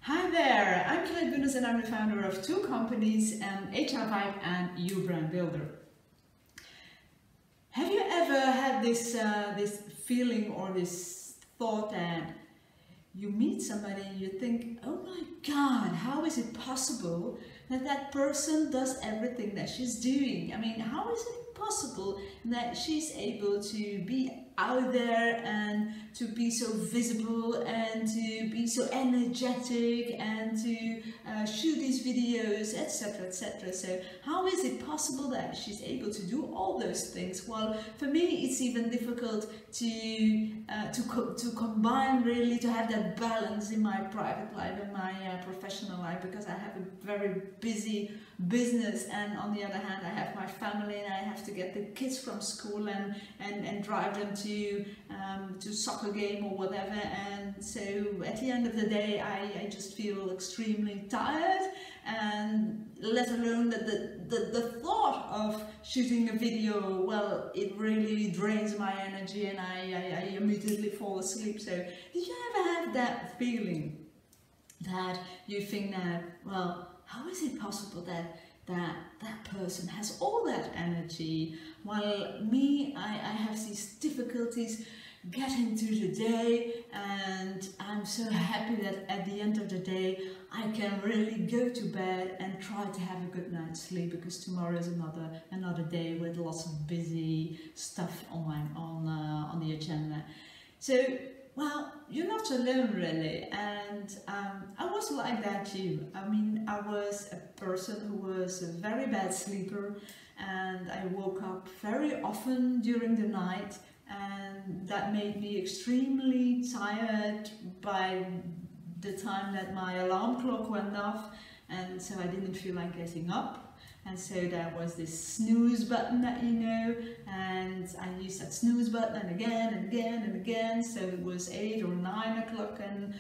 Hi there, I'm Greet Bunnens and I'm the founder of two companies, HR Vibe and You Brand Builder. Have you ever had this feeling or this thought that you meet somebody and you think, oh my God, how is it possible that that person does everything that she's doing? I mean, how is it possible that she's able to be out there and to be so visible and to be so energetic and to shoot these videos, etc, etc. So how is it possible that she's able to do all those things? Well, for me it's even difficult to combine, really, to have that balance in my private life and my professional life, because I have a very busy business, and on the other hand I have my family and I have to get the kids from school and drive them to soccer game or whatever, and so at the end of the day I just feel extremely tired, and let alone that the thought of shooting a video, well, it really drains my energy and I immediately fall asleep. So did you ever have that feeling that you think that, well, how is it possible that that person has all that energy, while me, I have these difficulties getting through the day, and I'm so happy that at the end of the day I can really go to bed and try to have a good night's sleep, because tomorrow is another day with lots of busy stuff on the agenda. So, well, you're not alone, really, and I was like that too. I mean, I was a person who was a very bad sleeper, and I woke up very often during the night, and that made me extremely tired by the time that my alarm clock went off, and so I didn't feel like getting up. And so there was this snooze button that you know, and I used that snooze button again and again and again, so it was 8 or 9 o'clock and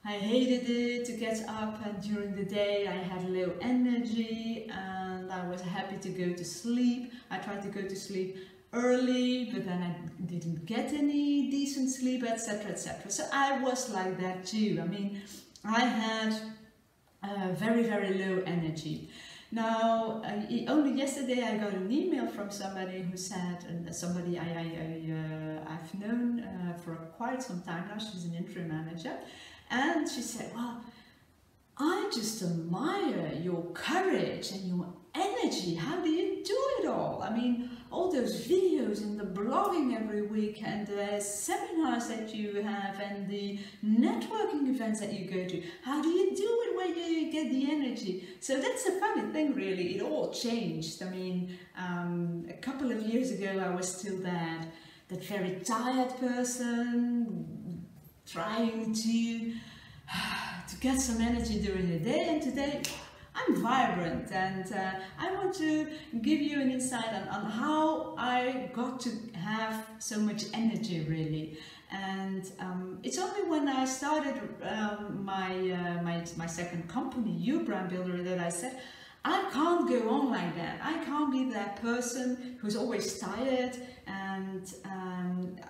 I hated it to get up, and during the day I had low energy and I was happy to go to sleep. I tried to go to sleep early, but then I didn't get any decent sleep, etc, etc. So I was like that too. I mean, I had very low energy. Now, only yesterday I got an email from somebody who said, and somebody I've known for quite some time now, she's an interim manager, and she said, well, I just admire your courage and your energy. How do you do it all? I mean, all those videos and the blogging every week and the seminars that you have and the networking events that you go to. How do you do it? Where do you get the energy? So that's a funny thing, really. It all changed. I mean, a couple of years ago I was still that very tired person trying to get some energy during the day, and today I'm vibrant, and I want to give you an insight on how I got to have so much energy, really. And it's only when I started my second company, You Brand Builder, that I said, I can't go on like that. I can't be that person who's always tired, and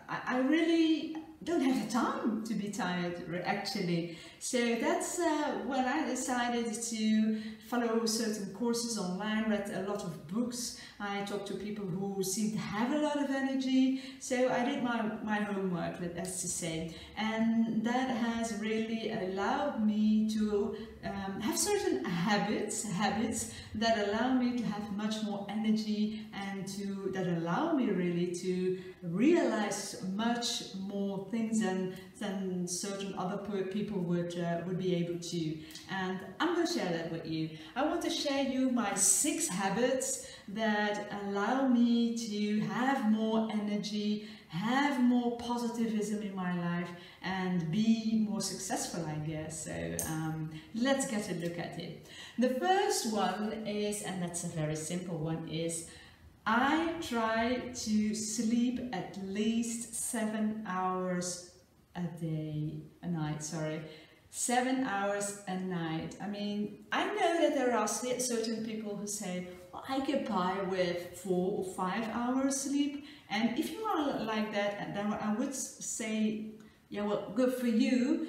I really don't have the time to be tired, actually. So that's when I decided to follow certain courses online, read a lot of books. I talked to people who seem to have a lot of energy. So I did my homework, let's just say. And that has really allowed me to have certain habits that allow me to have much more energy, and that allow me really to realize much more things than certain other people would be able to. And I'm going to share that with you. I want to share you my 6 habits that allow me to have more energy, have more positivism in my life, and be more successful, I guess. So let's get a look at it. The first one is, and that's a very simple one, is I try to sleep at least 7 hours a night, sorry. 7 hours a night. I mean, I know that there are certain people who say, well, I get by with 4 or 5 hours sleep, and if you are like that, then I would say, yeah, well, good for you.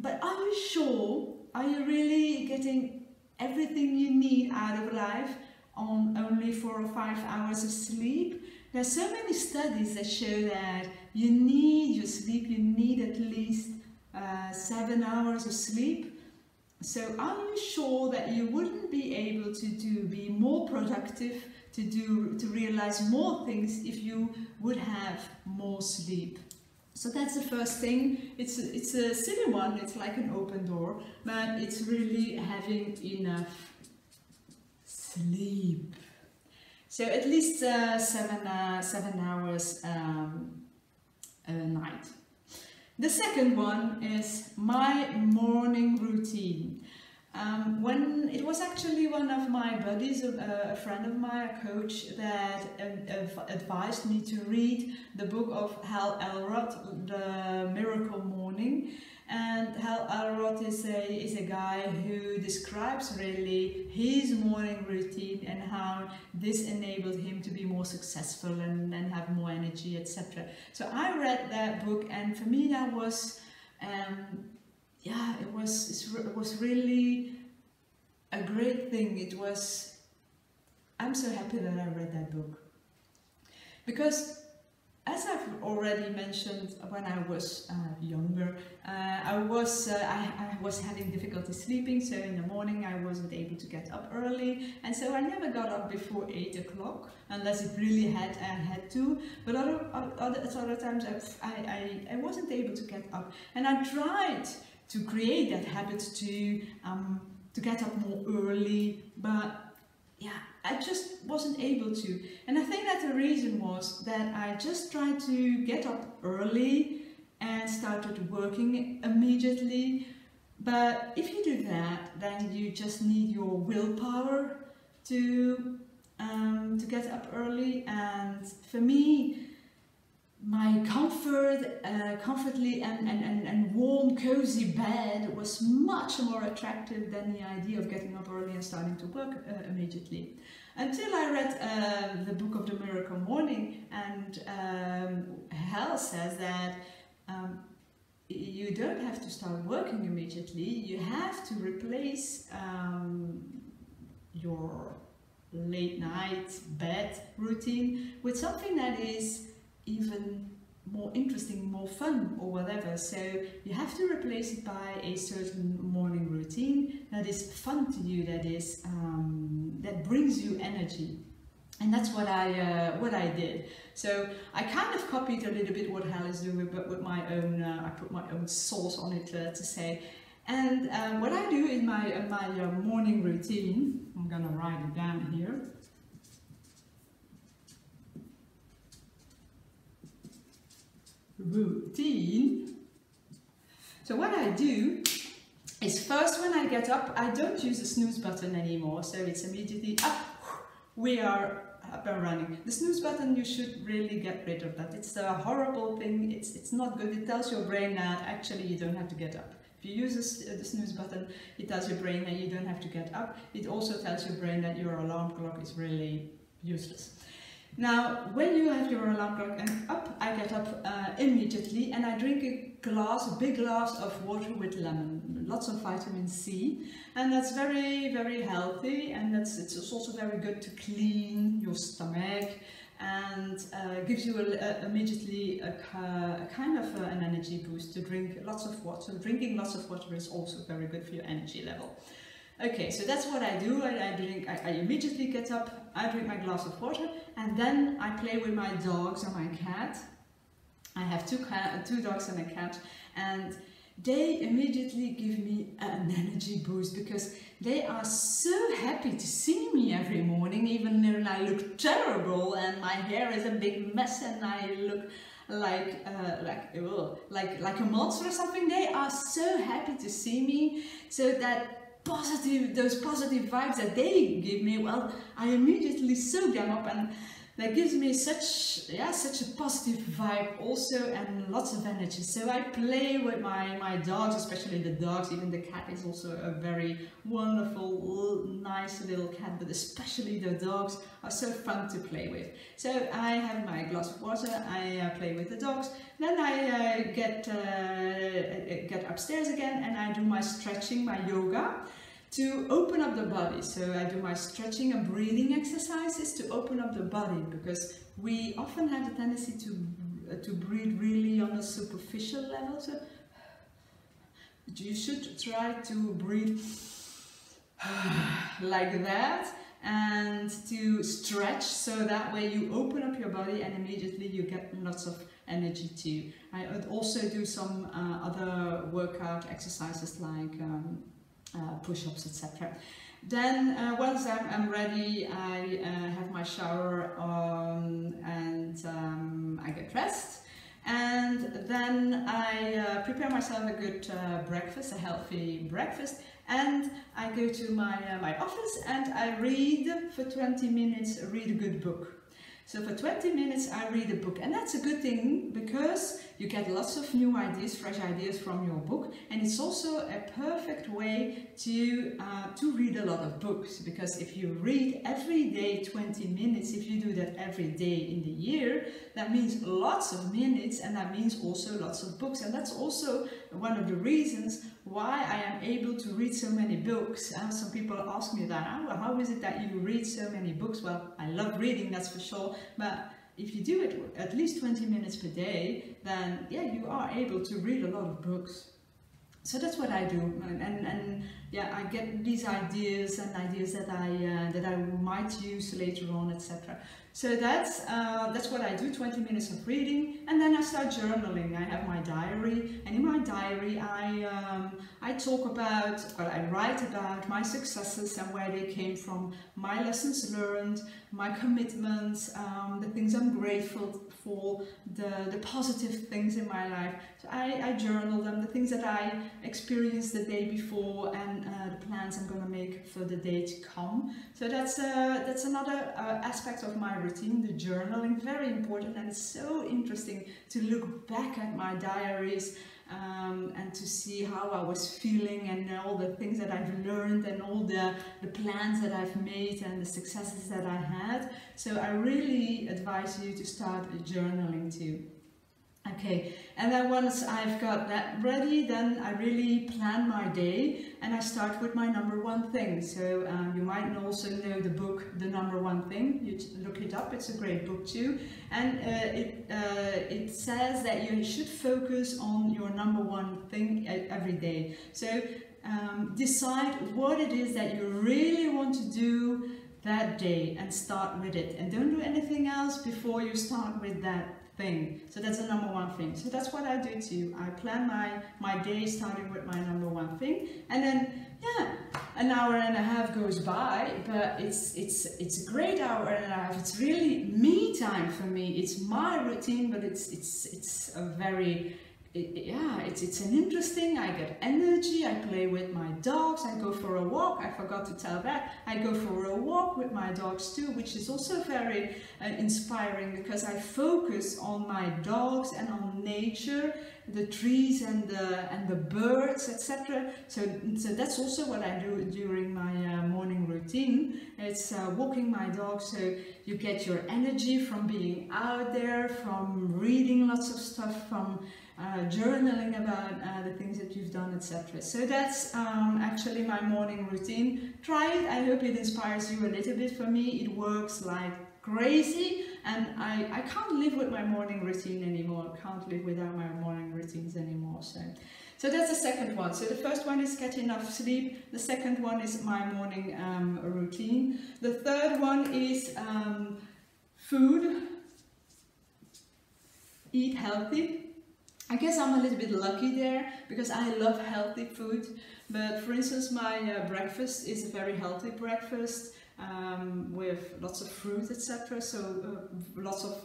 but are you sure? Are you really getting everything you need out of life on only 4 or 5 hours of sleep? There's so many studies that show that you need your sleep, you need at least 7 hours of sleep. So are you sure that you wouldn't be able to be more productive, to realize more things if you would have more sleep? So that's the first thing. It's a silly one, it's like an open door, but it's really having enough sleep. So at least 7 hours a night. The second one is my morning routine. When it was actually one of my buddies, a friend of mine, a coach, that advised me to read the book of Hal Elrod, The Miracle Morning. And Hal Elrod is a guy who describes really his morning routine and how this enabled him to be more successful and have more energy, etc. So I read that book, and for me that was it was really a great thing. I'm so happy that I read that book, because as I've already mentioned, when I was younger, I was having difficulty sleeping, so in the morning I wasn't able to get up early, and so I never got up before 8 o'clock, unless it really had to, but other times I wasn't able to get up, and I tried to create that habit to get up more early, but yeah, I just wasn't able to. And I think that the reason was that I just tried to get up early and started working immediately. But if you do that, then you just need your willpower to get up early. And for me, my comfortably and warm, cozy bed was much more attractive than the idea of getting up early and starting to work immediately. Until I read the book of the Miracle Morning, and Hal says that you don't have to start working immediately. You have to replace your late night bed routine with something that is even more interesting, more fun, or whatever. So you have to replace it by a certain morning routine that is fun to you, that is that brings you energy. And that's what I did. So I kind of copied a little bit what Hal is doing, but with my own, I put my own sauce on it, to say. And what I do in my morning routine, I'm gonna write it down here. Routine. So what I do is, first when I get up, I don't use the snooze button anymore, so it's immediately up. We are up and running. The snooze button, you should really get rid of that. It's a horrible thing. It's not good. It tells your brain that actually you don't have to get up. If you use the snooze button, it tells your brain that you don't have to get up. It also tells your brain that your alarm clock is really useless. Now, when you have your alarm clock and up, I get up immediately, and I drink a big glass of water with lemon, lots of vitamin C, and that's very, very healthy, and it's also very good to clean your stomach, and gives you immediately a kind of an energy boost to drink lots of water. Drinking lots of water is also very good for your energy level. Okay, so that's what I do. I immediately get up, I drink my glass of water, and then I play with my dogs and my cat. I have two dogs and a cat, and they immediately give me an energy boost, because they are so happy to see me every morning, even when I look terrible and my hair is a big mess and I look like a monster or something. They are so happy to see me, so that those positive vibes that they give me, well, I immediately soak them up, and that gives me such a positive vibe also, and lots of energy. So I play with my dogs, especially the dogs. Even the cat is also a very wonderful, nice little cat, but especially the dogs are so fun to play with. So I have my glass of water, I play with the dogs, then I get upstairs again and I do my stretching, my yoga, to open up the body. So I do my stretching and breathing exercises to open up the body, because we often have the tendency to breathe really on a superficial level. So you should try to breathe like that, and to stretch, so that way you open up your body and immediately you get lots of energy too. I would also do some other workout exercises like push-ups, etc. Then once I'm ready, I have my shower and I get dressed, and then I prepare myself a good breakfast, a healthy breakfast, and I go to my office and I read for 20 minutes, read a good book. So for 20 minutes I read a book, and that's a good thing because you get lots of new ideas, fresh ideas from your book, and it's also a perfect way to read a lot of books, because if you read every day 20 minutes, if you do that every day in the year, that means lots of minutes, and that means also lots of books. And that's also one of the reasons why I am able to read so many books. Some people ask me that, how is it that you read so many books? Well, I love reading, that's for sure, but if you do it at least 20 minutes per day, then yeah, you are able to read a lot of books. So that's what I do, and yeah, I get these ideas and ideas that I might use later on, etc. So that's what I do, 20 minutes of reading, and then I start journaling. I have my diary, and in my diary I talk about, well, I write about my successes and where they came from, my lessons learned, my commitments, the things I'm grateful for, the positive things in my life. So I journal them, the things that I experienced the day before, and the plans I'm going to make for the day to come. So that's another aspect of my routine, the journaling, very important, and it's so interesting to look back at my diaries and to see how I was feeling, and all the things that I've learned, and all the plans that I've made, and the successes that I had. So I really advise you to start journaling too. Okay, and then once I've got that ready, then I really plan my day, and I start with my number one thing. So you might also know the book, The Number One Thing. You look it up, it's a great book too. And it says that you should focus on your number one thing every day. So decide what it is that you really want to do that day and start with it. And don't do anything else before you start with that thing. So that's the number one thing. So that's what I do too. I plan my day starting with my number one thing, and then yeah, an hour and a half goes by, but it's a great hour and a half. It's really me time for me. It's my routine, but it's a very it's an interesting. I get energy. I play with my dogs. I go for a walk. I forgot to tell that. I go for a walk with my dogs too, which is also very inspiring, because I focus on my dogs and on nature, the trees and the birds, etc. So that's also what I do during my morning routine. It's walking my dog, so you get your energy from being out there, from reading lots of stuff, from journaling about the things that you've done, etc. So that's actually my morning routine. Try it. I hope it inspires you a little bit. For me, it works like crazy, and I can't live with my morning routine anymore. I can't live without my morning routines anymore. So that's the second one. So the first one is get enough sleep. The second one is my morning routine. The third one is food. Eat healthy. I guess I'm a little bit lucky there, because I love healthy food. But for instance, my breakfast is a very healthy breakfast with lots of fruit, etc. So lots of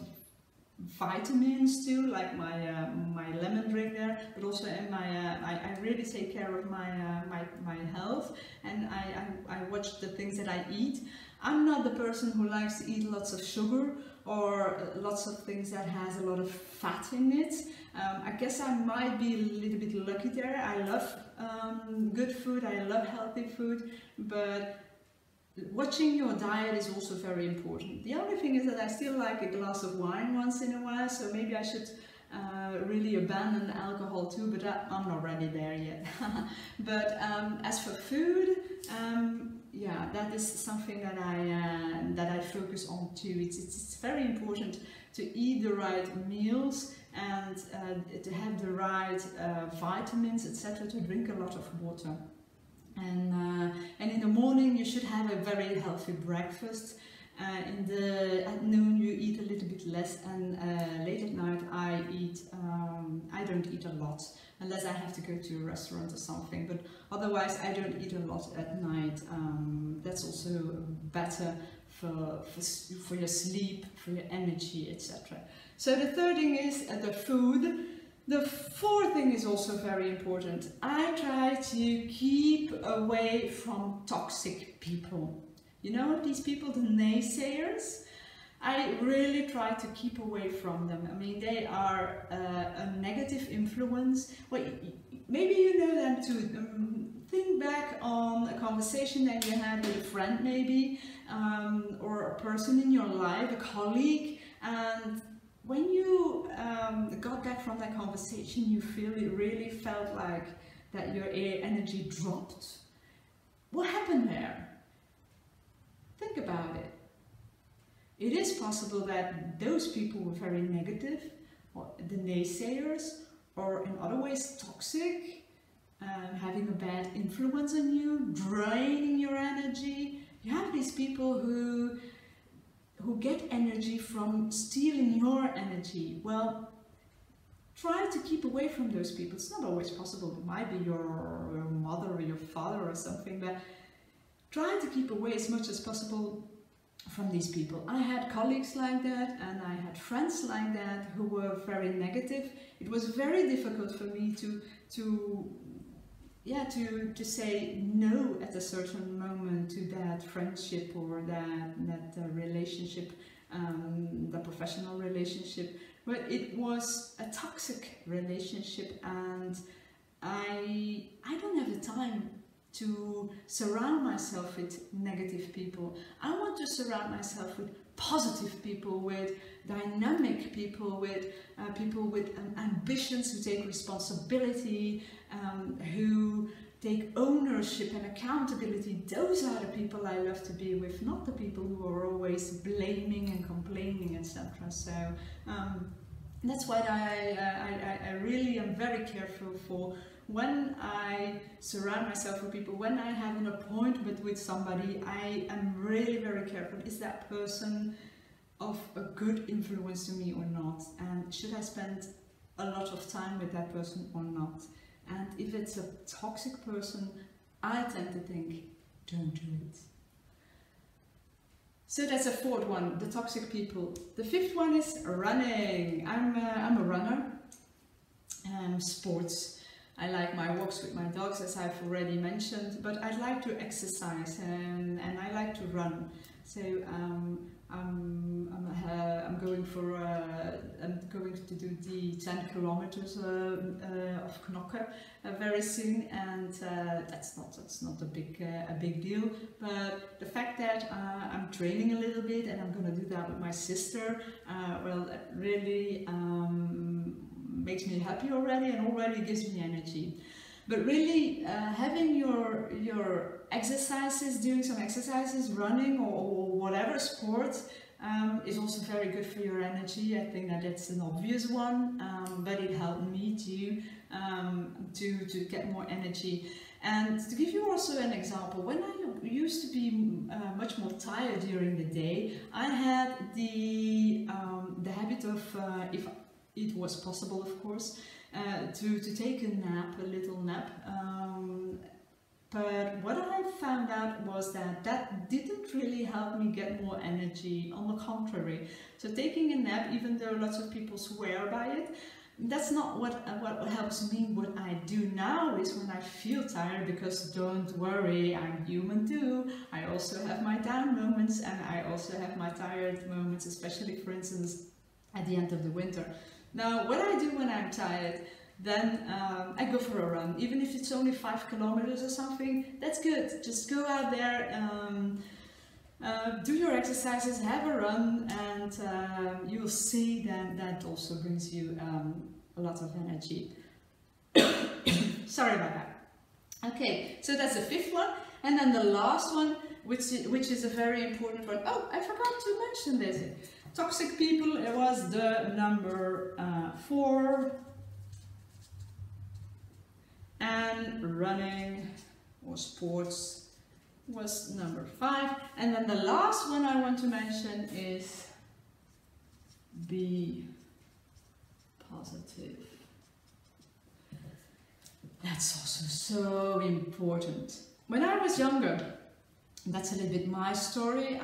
vitamins too, like my lemon drink there, but also in my I really take care of my health, and I watch the things that I eat. I'm not the person who likes to eat lots of sugar or lots of things that has a lot of fat in it. I guess I might be a little bit lucky there. I love good food, I love healthy food, but watching your diet is also very important. The only thing is that I still like a glass of wine once in a while, so maybe I should really abandon alcohol too, but I'm not ready there yet. But as for food, yeah, that is something that I focus on too. It's very important to eat the right meals and to have the right vitamins, etc., to drink a lot of water. And in the morning you should have a very healthy breakfast. At noon you eat a little bit less, and late at night I don't eat a lot, unless I have to go to a restaurant or something, but otherwise I don't eat a lot at night. That's also better for your sleep, for your energy, etc. So the third thing is the food. The fourth thing is also very important. I try to keep away from toxic people. You know, these people, the naysayers, I really try to keep away from them. I mean, they are a negative influence. Well, maybe you know them too. Think back on a conversation that you had with a friend maybe, or a person in your life, a colleague, and when you got back from that conversation, you really felt like that your energy dropped. What happened there? Think about it. It is possible that those people were very negative, or the naysayers, or in other ways toxic, having a bad influence on you, draining your energy. You have these people who get energy from stealing your energy. Well, try to keep away from those people. It's not always possible. It might be your mother or your father or something, but try to keep away as much as possible from these people. I had colleagues like that, and I had friends like that who were very negative. It was very difficult for me to say no at a certain moment to that friendship or that relationship, the professional relationship. But it was a toxic relationship, and I don't have the time to surround myself with negative people. I want to surround myself with positive people, with dynamic people, with ambitions, who take responsibility, who take ownership and accountability. Those are the people I love to be with, not the people who are always blaming and complaining, etc. So that's why I really am very careful for when I surround myself with people. When I have an appointment with somebody, I am really very careful. Is that person of a good influence to me or not? And should I spend a lot of time with that person or not? And if it's a toxic person, I tend to think, don't do it. So that's a fourth one, the toxic people. The fifth one is running. I'm a runner. Sports. I like my walks with my dogs, as I've already mentioned, but I like to exercise and I like to run. So I'm going to do the 10 kilometers of Knokke very soon, and that's not a big deal. But the fact that I'm training a little bit, and I'm going to do that with my sister, well, it really makes me happy already, and already gives me energy. But really, having your exercises, doing some exercises, running or whatever sport, is also very good for your energy. I think that it's an obvious one, but it helped me to get more energy. And to give you also an example, when I used to be much more tired during the day, I had the habit of, if it was possible, of course, to take a nap, a little nap. But what I found out was that didn't really help me get more energy. On the contrary, so taking a nap, even though lots of people swear by it, That's not what helps me. What I do now is when I feel tired, because don't worry, I'm human too. I also have my down moments and I also have my tired moments, especially for instance at the end of the winter. Now what I do when I'm tired, then I go for a run, even if it's only 5 kilometers or something. That's good. Just go out there, do your exercises, have a run, and you'll see that that also brings you a lot of energy. Sorry about that. Okay, so that's the 5th one, and then the last one, which is a very important one. Oh, I forgot to mention this. Toxic people, it was the number 4, and running or sports was number 5, and then the last one I want to mention is be positive. That's also so important. When I was younger, that's a little bit my story.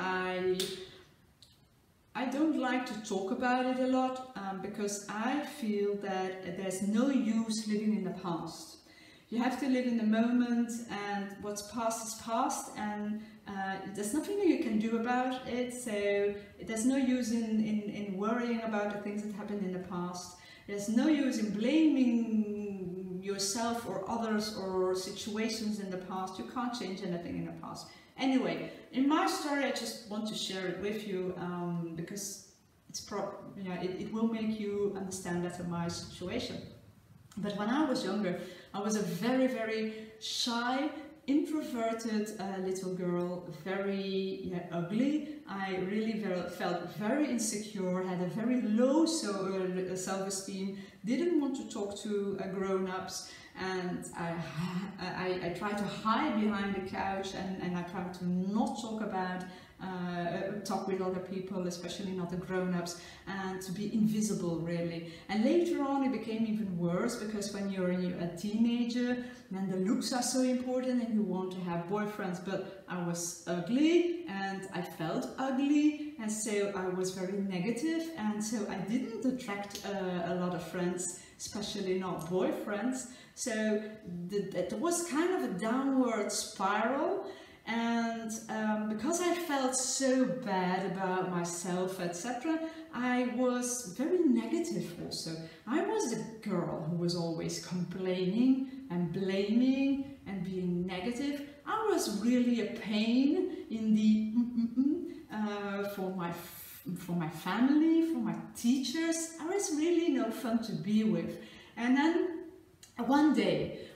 I don't like to talk about it a lot because I feel that there's no use living in the past. You have to live in the moment, and what's past is past, and there's nothing you can do about it, so there's no use in worrying about the things that happened in the past. There's no use in blaming yourself or others or situations in the past. You can't change anything in the past. Anyway, in my story I just want to share it with you because it's it will make you understand better my situation. But when I was younger, I was a very, very shy, introverted little girl, very ugly. I really felt very insecure, had a very low self-esteem, didn't want to talk to grown-ups, and I tried to hide behind the couch, and I tried to not talk with other people, especially not the grown-ups, and to be invisible really. And later on it became even worse, because when you're a teenager, then the looks are so important and you want to have boyfriends. But I was ugly and I felt ugly, and so I was very negative, and so I didn't attract a lot of friends, especially not boyfriends. So that was kind of a downward spiral. And because I felt so bad about myself, etc., I was very negative also. I was a girl who was always complaining and blaming and being negative. I was really a pain in the for my family, for my teachers. I was really no fun to be with. And then one day,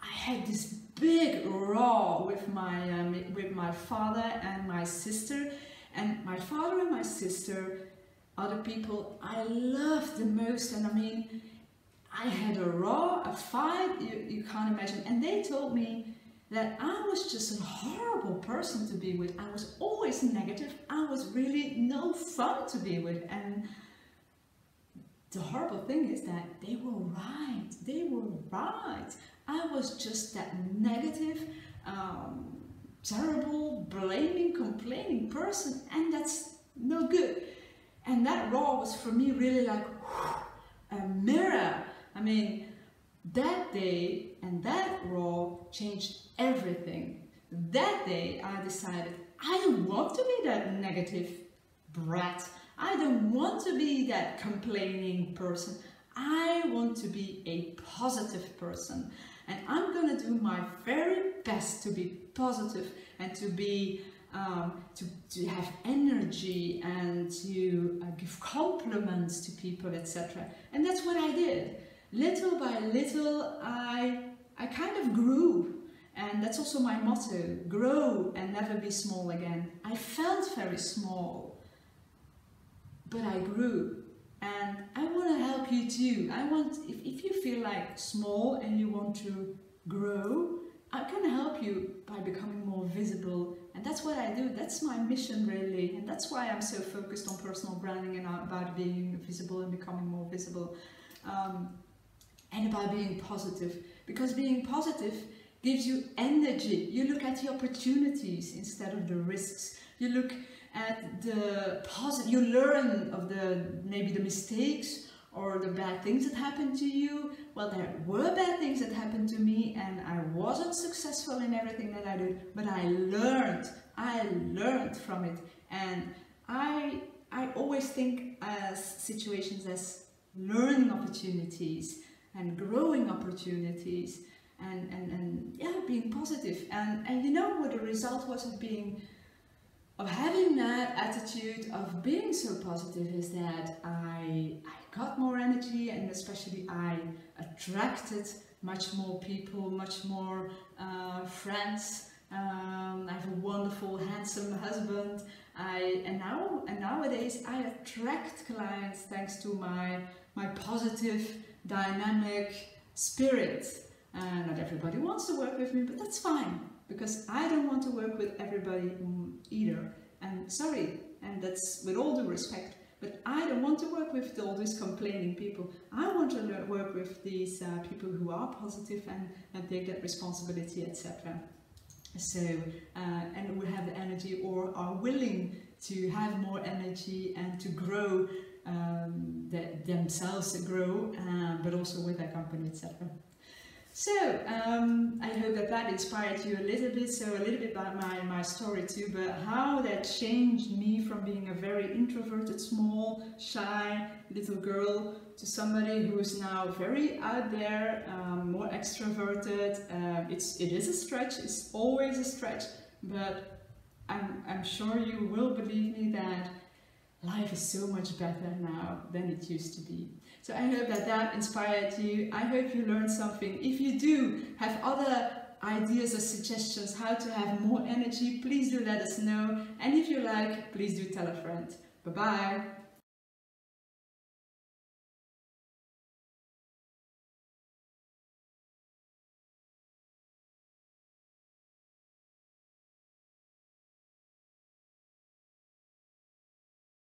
I had this big row with my father and my sister. And my father and my sister are the people I love the most. And I mean, I had a row, a fight, you can't imagine. And they told me that I was just a horrible person to be with. I was always negative. I was really no fun to be with. And the horrible thing is that they were right. They were right. I was just that negative, terrible, blaming, complaining person, and that's no good. And that raw was for me really like a mirror. I mean, that day and that raw changed everything. That day I decided I don't want to be that negative brat. I don't want to be that complaining person. I want to be a positive person. And I'm going to do my very best to be positive and to be to have energy and to give compliments to people, etc. And that's what I did. Little by little, I kind of grew. And that's also my motto: grow and never be small again. I felt very small, but I grew. And I want to help you too. I want, if you feel like small and you want to grow, I can help you by becoming more visible. And that's what I do. That's my mission really. And that's why I'm so focused on personal branding and about being visible and becoming more visible. And about being positive. Because being positive gives you energy. You look at the opportunities instead of the risks. You look at the positive, you learn of maybe the mistakes or the bad things that happened to you. Well, there were bad things that happened to me, and I wasn't successful in everything that I did, but I learned from it. And I always think as situations as learning opportunities and growing opportunities, and yeah, being positive. And you know what the result was of having that attitude of being so positive is that I got more energy, and especially I attracted much more people, much more friends. I have a wonderful, handsome husband. And nowadays I attract clients thanks to my positive, dynamic spirit. Not everybody wants to work with me, but that's fine, because I don't want to work with everybody either. And sorry, and that's with all due respect, but I don't want to work with all these complaining people. I want to work with these people who are positive and take that responsibility, etc. So, and who have the energy or are willing to have more energy and to grow, themselves grow, but also with their company, etc. So, I hope that inspired you a little bit, so a little bit about my story too, but how that changed me from being a very introverted, small, shy little girl to somebody who is now very out there, more extroverted. It is a stretch, it's always a stretch, but I'm sure you will believe me that life is so much better now than it used to be. So I hope that inspired you. I hope you learned something. If you do have other ideas or suggestions how to have more energy, please do let us know. And if you like, please do tell a friend. Bye-bye.